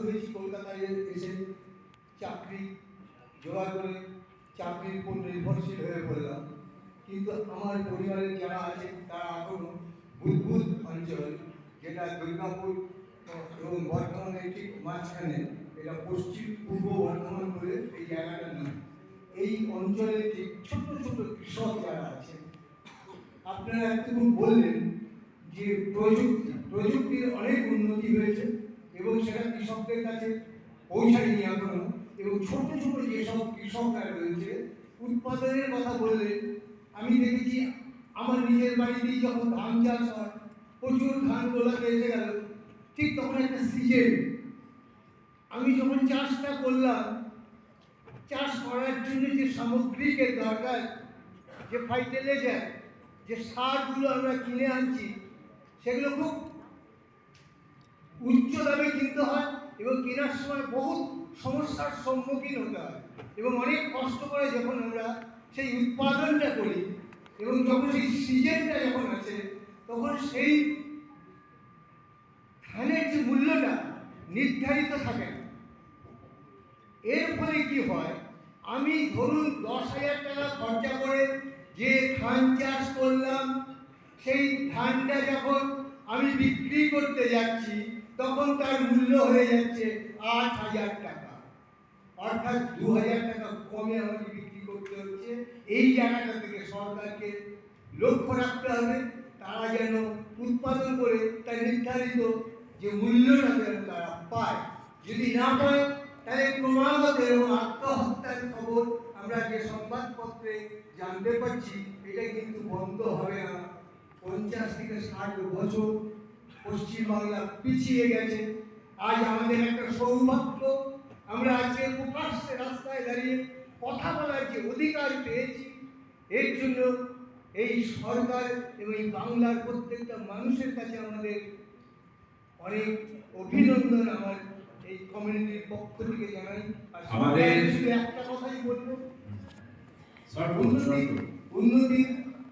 হয়েছি কলকাতায় এসে চাকরি জোগাড় করে চাকরির উপর নির্ভরশীল হয়ে পড়লাম। কিন্তু আমার পরিবারের যারা আছে তারা এখনো বুদবুদ অঞ্চল, যেটা দুর্গাপুর এবং বর্ধমানের ঠিক মাঝখানে, এটা পশ্চিম পূর্ব বর্ধমান বলে এই জায়গাটা নেই। এই অঞ্চলে যে ছোট ছোট কৃষক যারা আছে, আপনারা এতক্ষণ বললেন যে প্রযুক্তির অনেক উন্নতি হয়েছে এবং সেটা কৃষকদের কাছে পৌঁছায়নি এখনো। এবং ছোট ছোট যেসব কৃষকরা রয়েছে উৎপাদনের কথা বললে, আমি দেখেছি আমার নিজের বাড়িতেই যখন ধান চাষ হয়, প্রচুর ধান গোলাতে এসে গেল, ঠিক তখন একটা সিজন, আমি যখন চাষটা করলাম, চাষ করার জন্য যে সামগ্রিকের দরকার, যে ফার্টিলাইজার, যে সারগুলো আমরা কিনে আনছি, সেগুলো খুব উচ্চ দামে কিনতে হয় এবং কেনার সময় বহুত সমস্যার সম্মুখীন হতে হয় এবং অনেক কষ্ট করে যখন আমরা সেই উৎপাদনটা করি এবং যখন সেই সিজনটা যখন আছে, তখন সেই ধানের যে মূল্যটা নির্ধারিত থাকে না। এর ফলে কি হয়, আমি ধরুন 10,000 টাকা খরচা করে যে ধান চাষ করলাম, সেই ধানটা যখন আমি বিক্রি করতে যাচ্ছি তখন তার মূল্য হয়ে যাচ্ছে 8,000 টাকা, অর্থাৎ 2,000 টাকা কমে আমাকে বিক্রি করতে হচ্ছে। এই জায়গাটা থেকে সরকারকে লক্ষ্য রাখতে হবে, তারা যেন উৎপাদন করে তার নির্ধারিত যে মূল্যটা যেন তারা পায়। যদি না পায় তাহলে ক্রমাগত এবং আত্মহত্যার খবর আমরা যে সংবাদপত্রে জানতে পারছি, এটা কিন্তু বন্ধ হবে না। 50 থেকে 60 বছর পশ্চিমবাংলা পিছিয়ে গেছে। আজ আমাদের একটা সৌভাগ্য, আমরা আজকে প্রকাশ্যে রাস্তায় দাঁড়িয়ে কথা বলার যে অধিকার পেয়েছি, এর জন্য এই সরকার এবং এই বাংলার প্রত্যেকটা মানুষের কাছে আমাদের অনেক অভিনন্দন আমার এই কমিউনিটির পক্ষ থেকে জানাই। আর আমাদের শুধু একটা কথাই বলবো, উন্নতি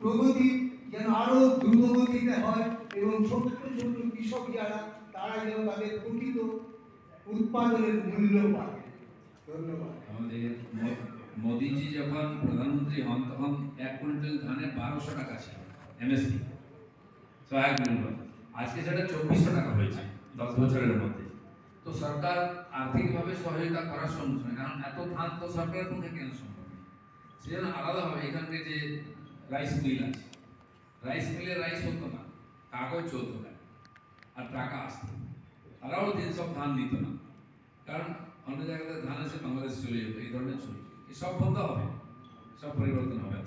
প্রগতি যেন আরো দ্রুত গতিতে হয় এবং ছোট ছোট কৃষক যারা, তারা যেন তাদের প্রকৃত উৎপাদনের মূল্য পায়। ধন্যবাদ। আমাদের মোদীজি যখন প্রধানমন্ত্রী হন তখন 1 কুইন্টাল ধানে 1200 টাকা ছিল এমএসপি, সহায়ক মূল্য। আজকে সেটা 2400 টাকা হয়েছে 10 বছরের মধ্যে। তো সরকার আর্থিকভাবে সহায়তা করার সম্মুখীন, কারণ এত ধান তো সরকারের পক্ষে কেন সম্ভব। সেজন্য আলাদাভাবে এখানকার যে রাইস মিল আছে, রাইস মিলে রাইস হতো না, কাগজ চলতো না আর টাকা আসতো, তারাও সব ধান নিত না, কারণ অন্য জায়গাতে ধান এসে বাংলাদেশ চলে যেত। এই ধরনের চলছে, সব বন্ধ হবে, সব পরিবর্তন হবে।